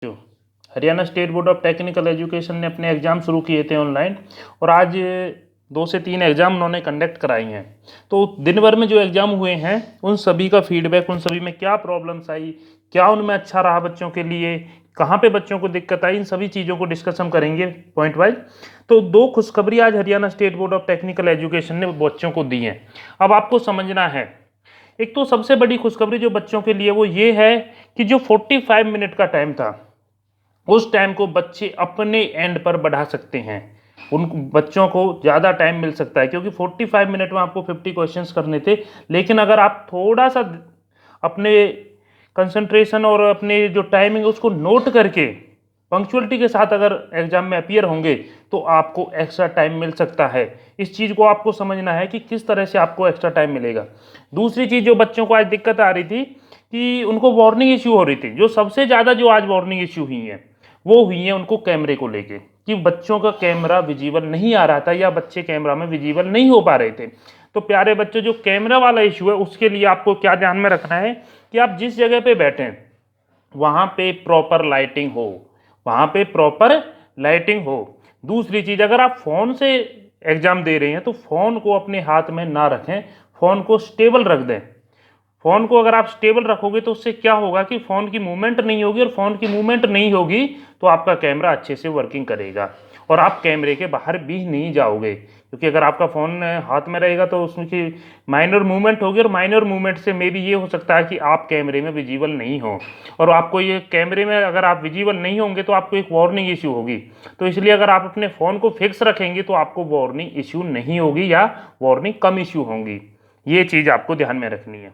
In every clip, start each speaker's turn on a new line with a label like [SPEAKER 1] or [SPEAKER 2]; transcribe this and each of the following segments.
[SPEAKER 1] जो Haryana state board of technical education ने अपने एग्ज़ाम शुरू किए थे ऑनलाइन और आज 2 से 3 एग्ज़ाम उन्होंने कंडक्ट कराई हैं। तो दिन भर में जो एग्ज़ाम हुए हैं उन सभी का फीडबैक, उन सभी में क्या प्रॉब्लम्स आई, क्या उनमें अच्छा रहा बच्चों के लिए, कहाँ पे बच्चों को दिक्कत आई, इन सभी चीज़ों को डिस्कस हम करेंगे पॉइंट वाइज। तो 2 खुशखबरी आज Haryana state board of technical education ने बच्चों को दी हैं। अब आपको समझना है, एक तो सबसे बड़ी खुशखबरी जो बच्चों के लिए वो ये है कि जो 45 मिनट का टाइम था, उस टाइम को बच्चे अपने एंड पर बढ़ा सकते हैं। उन बच्चों को ज़्यादा टाइम मिल सकता है क्योंकि 45 मिनट में आपको 50 क्वेश्चंस करने थे। लेकिन अगर आप थोड़ा सा अपने कंसंट्रेशन और अपने जो टाइमिंग है उसको नोट करके पंक्चुअलिटी के साथ अगर एग्जाम में अपीयर होंगे तो आपको एक्स्ट्रा टाइम मिल सकता है। इस चीज़ को आपको समझना है कि किस तरह से आपको एक्स्ट्रा टाइम मिलेगा। दूसरी चीज़ जो बच्चों को आज दिक्कत आ रही थी कि उनको वार्निंग इश्यू हो रही थी। जो सबसे ज़्यादा जो आज वार्निंग इश्यू हुई है वो हुई है उनको कैमरे को लेके, कि बच्चों का कैमरा विजिबल नहीं आ रहा था या बच्चे कैमरा में विजिबल नहीं हो पा रहे थे। तो प्यारे बच्चों, जो कैमरा वाला इशू है उसके लिए आपको क्या ध्यान में रखना है कि आप जिस जगह पे बैठें वहाँ पे प्रॉपर लाइटिंग हो, वहाँ पे प्रॉपर लाइटिंग हो। दूसरी चीज़, अगर आप फ़ोन से एग्ज़ाम दे रहे हैं तो फ़ोन को अपने हाथ में ना रखें, फ़ोन को स्टेबल रख दें। फ़ोन को अगर आप स्टेबल रखोगे तो उससे क्या होगा कि फ़ोन की मूवमेंट नहीं होगी, और फ़ोन की मूवमेंट नहीं होगी तो आपका कैमरा अच्छे से वर्किंग करेगा और आप कैमरे के बाहर भी नहीं जाओगे। क्योंकि अगर आपका फ़ोन हाथ में रहेगा तो उसमें की माइनर मूवमेंट होगी, और माइनर मूवमेंट से मे भी ये हो सकता है कि आप कैमरे में विजिबल नहीं हो, और आपको ये कैमरे में अगर आप विजिबल नहीं होंगे तो आपको एक वार्निंग इशू होगी। तो इसलिए अगर आप अपने फ़ोन को फिक्स रखेंगे तो आपको वार्निंग इशू नहीं होगी या वार्निंग कम इशू होंगी। ये चीज़ आपको ध्यान में रखनी है।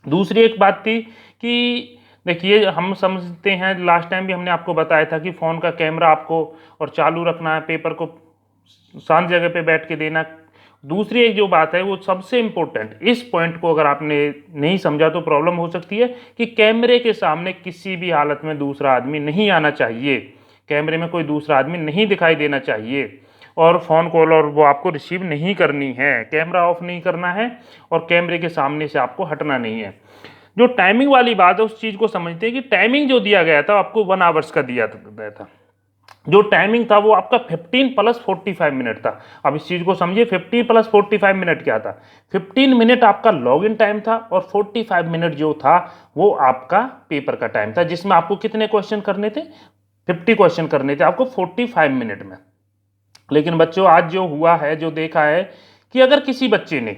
[SPEAKER 1] दूसरी एक बात थी कि देखिए, हम समझते हैं, लास्ट टाइम भी हमने आपको बताया था कि फ़ोन का कैमरा आपको और चालू रखना है, पेपर को शांत जगह पे बैठ के देना। दूसरी एक जो बात है वो सबसे इम्पोर्टेंट, इस पॉइंट को अगर आपने नहीं समझा तो प्रॉब्लम हो सकती है, कि कैमरे के सामने किसी भी हालत में दूसरा आदमी नहीं आना चाहिए। कैमरे में कोई दूसरा आदमी नहीं दिखाई देना चाहिए, और फ़ोन कॉल और वो आपको रिसीव नहीं करनी है। कैमरा ऑफ नहीं करना है और कैमरे के सामने से आपको हटना नहीं है। जो टाइमिंग वाली बात है उस चीज़ को समझते हैं कि टाइमिंग जो दिया गया था आपको 1 आवर्स का दिया गया था। जो टाइमिंग था वो आपका 15 + 45 मिनट था। अब इस चीज़ को समझिए, 15 + 45 मिनट क्या था। 15 मिनट आपका लॉगिन टाइम था और 45 मिनट जो था वो आपका पेपर का टाइम था, जिसमें आपको कितने क्वेश्चन करने थे, 50 क्वेश्चन करने थे आपको 45 मिनट में। लेकिन बच्चों, आज जो हुआ है, जो देखा है कि अगर किसी बच्चे ने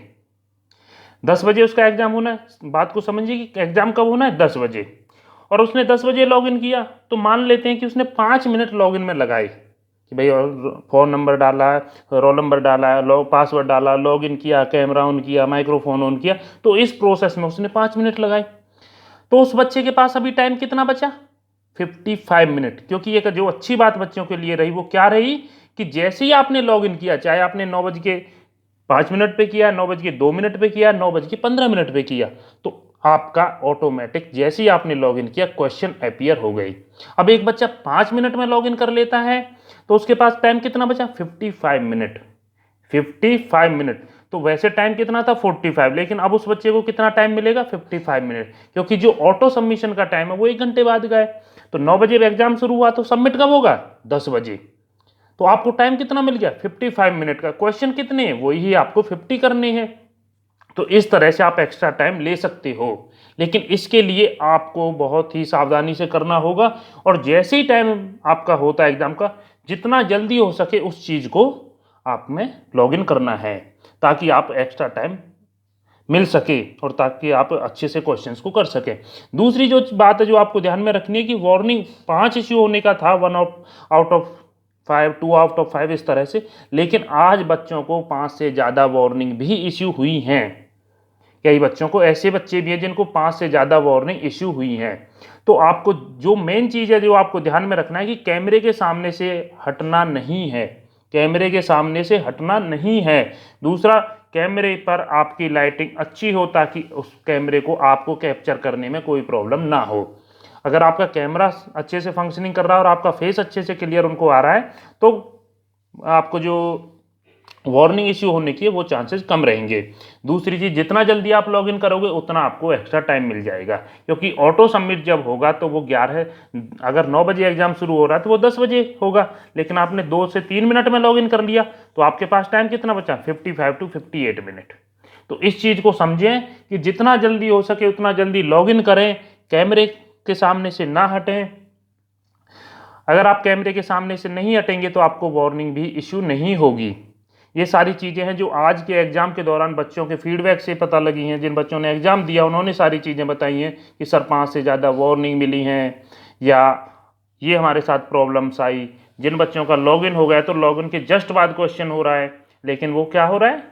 [SPEAKER 1] 10 बजे उसका एग्ज़ाम होना है, बात को समझिए कि एग्ज़ाम कब होना है, 10 बजे, और उसने 10 बजे लॉगिन किया, तो मान लेते हैं कि उसने 5 मिनट लॉगिन में लगाए कि भाई और फ़ोन नंबर डाला, रोल नंबर डाला, पासवर्ड डाला, लॉगिन किया, कैमरा ऑन किया, माइक्रोफोन ऑन किया, तो इस प्रोसेस में उसने 5 मिनट लगाए। तो उस बच्चे के पास अभी टाइम कितना बचा, 55 मिनट। क्योंकि एक जो अच्छी बात बच्चों के लिए रही वो क्या रही कि जैसे ही आपने लॉगिन किया, चाहे आपने 9:05 पे किया, 9:02 पे किया, 9:15 पे किया, तो आपका ऑटोमेटिक जैसे ही आपने लॉगिन किया क्वेश्चन अपीयर हो गई। अब एक बच्चा 5 मिनट में लॉगिन कर लेता है तो उसके पास टाइम कितना बचा, 55 मिनट। 55 मिनट। तो वैसे टाइम कितना था, 45, लेकिन अब उस बच्चे को कितना टाइम मिलेगा, 55 मिनट, क्योंकि जो ऑटो सबमिशन का टाइम है वो 1 घंटे बाद गए। तो 9 बजे एग्जाम शुरू हुआ तो सबमिट कब होगा, 10 बजे। तो आपको टाइम कितना मिल गया, 55 मिनट का। क्वेश्चन कितने हैं, वही आपको 50 करने हैं। तो इस तरह से आप एक्स्ट्रा टाइम ले सकते हो, लेकिन इसके लिए आपको बहुत ही सावधानी से करना होगा। और जैसे ही टाइम आपका होता है एग्जाम का, जितना जल्दी हो सके उस चीज़ को आप में लॉगिन करना है, ताकि आप एक्स्ट्रा टाइम मिल सके और ताकि आप अच्छे से क्वेश्चंस को कर सकें। दूसरी जो बात है जो आपको ध्यान में रखनी है कि वार्निंग 5 इश्यू होने का था, 1 आउट ऑफ 5, 2 आउट ऑफ 5 इस तरह से, लेकिन आज बच्चों को 5 से ज़्यादा वार्निंग भी इश्यू हुई हैं। कई बच्चों को, ऐसे बच्चे भी हैं जिनको 5 से ज़्यादा वार्निंग इश्यू हुई हैं। तो आपको जो मेन चीज़ है जो आपको ध्यान में रखना है कि कैमरे के सामने से हटना नहीं है, कैमरे के सामने से हटना नहीं है। दूसरा, कैमरे पर आपकी लाइटिंग अच्छी हो ताकि उस कैमरे को आपको कैप्चर करने में कोई प्रॉब्लम ना हो। अगर आपका कैमरा अच्छे से फंक्शनिंग कर रहा है और आपका फेस अच्छे से क्लियर उनको आ रहा है तो आपको जो वार्निंग इश्यू होने की वो चांसेस कम रहेंगे। दूसरी चीज़, जितना जल्दी आप लॉगिन करोगे उतना आपको एक्स्ट्रा टाइम मिल जाएगा, क्योंकि ऑटो सबमिट जब होगा तो वो 11, अगर 9 बजे एग्जाम शुरू हो रहा है तो वो 10 बजे होगा, लेकिन आपने 2 से 3 मिनट में लॉगिन कर लिया तो आपके पास टाइम कितना बचा, 55 टू 58 मिनट। तो इस चीज़ को समझें कि जितना जल्दी हो सके उतना जल्दी लॉगिन करें, कैमरे के सामने से ना हटें। अगर आप कैमरे के सामने से नहीं हटेंगे तो आपको वार्निंग भी इशू नहीं होगी। ये सारी चीज़ें हैं जो आज के एग्ज़ाम के दौरान बच्चों के फीडबैक से पता लगी हैं। जिन बच्चों ने एग्ज़ाम दिया उन्होंने सारी चीज़ें बताई हैं कि सर 5 से ज़्यादा वार्निंग मिली हैं, या ये हमारे साथ प्रॉब्लम्स आई। जिन बच्चों का लॉगिन हो गया तो लॉगिन के जस्ट बाद क्वेश्चन हो रहा है, लेकिन वो क्या हो रहा है,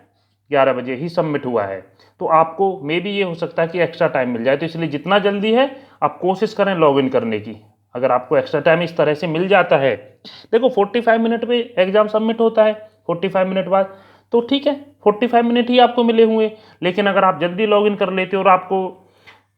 [SPEAKER 1] 11 बजे ही सबमिट हुआ है। तो आपको मे बी ये हो सकता है कि एक्स्ट्रा टाइम मिल जाए, तो इसलिए जितना जल्दी है आप कोशिश करें लॉगिन करने की। अगर आपको एक्स्ट्रा टाइम इस तरह से मिल जाता है, देखो 45 मिनट में एग्ज़ाम सबमिट होता है, 45 मिनट बाद, तो ठीक है 45 मिनट ही आपको मिले हुए। लेकिन अगर आप जल्दी लॉगिन कर लेते हो और आपको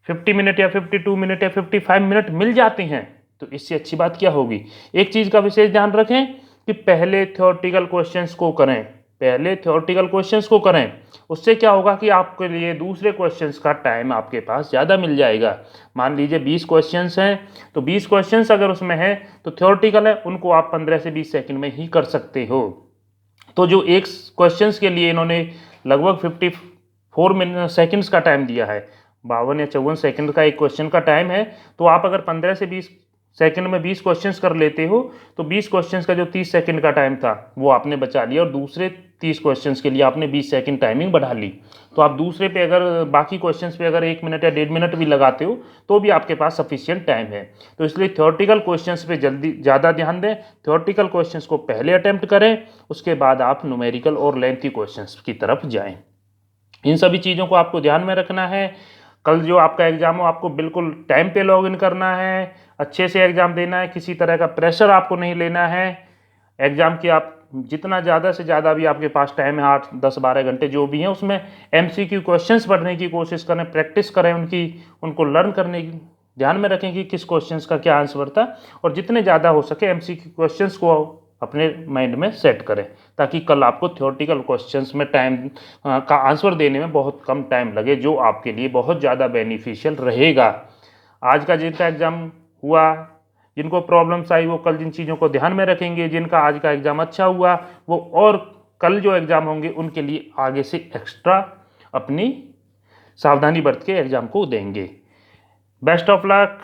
[SPEAKER 1] 50 मिनट या 52 मिनट या 55 मिनट मिल जाते हैं तो इससे अच्छी बात क्या होगी। एक चीज़ का विशेष ध्यान रखें कि पहले थ्योरेटिकल क्वेश्चंस को करें, पहले थ्योरेटिकल क्वेश्चंस को करें। उससे क्या होगा कि आपके लिए दूसरे क्वेश्चंस का टाइम आपके पास ज़्यादा मिल जाएगा। मान लीजिए 20 क्वेश्चंस हैं, तो 20 क्वेश्चंस अगर उसमें हैं तो थ्योरेटिकल है, उनको आप 15 से 20 सेकंड में ही कर सकते हो। तो जो एक क्वेश्चंस के लिए इन्होंने लगभग 54 सेकंड्स का टाइम दिया है, 52 या 54 सेकंड का एक क्वेश्चन का टाइम है, तो आप अगर 15 से 20 सेकंड में 20 क्वेश्चंस कर लेते हो तो 20 क्वेश्चंस का जो 30 सेकंड का टाइम था वो आपने बचा लिया, और दूसरे 30 क्वेश्चंस के लिए आपने 20 सेकंड टाइमिंग बढ़ा ली। तो आप दूसरे पे अगर बाकी क्वेश्चंस पे अगर 1 मिनट या 1.5 मिनट भी लगाते हो तो भी आपके पास सफिशिएंट टाइम है। तो इसलिए थ्योरेटिकल क्वेश्चंस पे जल्दी ज़्यादा ध्यान दें, थ्योरेटिकल क्वेश्चंस को पहले अटेम्प्ट करें, उसके बाद आप न्यूमेरिकल और लेंथी क्वेश्चंस की तरफ जाएँ। इन सभी चीज़ों को आपको ध्यान में रखना है। कल जो आपका एग्ज़ाम हो आपको बिल्कुल टाइम पे लॉगिन करना है, अच्छे से एग्ज़ाम देना है, किसी तरह का प्रेशर आपको नहीं लेना है। एग्ज़ाम की आप जितना ज़्यादा से ज़्यादा भी आपके पास टाइम है, 8, 10, 12 घंटे जो भी हैं, उसमें MCQ क्वेश्चंस पढ़ने की कोशिश करें, प्रैक्टिस करें उनको लर्न करने की, ध्यान में रखें कि किस क्वेश्चंस का क्या आंसर था, और जितने ज़्यादा हो सके MCQ क्वेश्चंस को अपने माइंड में सेट करें, ताकि कल आपको थ्योरेटिकल क्वेश्चंस में टाइम का आंसर देने में बहुत कम टाइम लगे, जो आपके लिए बहुत ज़्यादा बेनिफिशियल रहेगा। आज का जिनका एग्ज़ाम हुआ, जिनको प्रॉब्लम्स आई, वो कल जिन चीज़ों को ध्यान में रखेंगे। जिनका आज का एग्ज़ाम अच्छा हुआ वो और कल जो एग्ज़ाम होंगे उनके लिए आगे से एक्स्ट्रा अपनी सावधानी बरत के एग्ज़ाम को देंगे। Best of luck.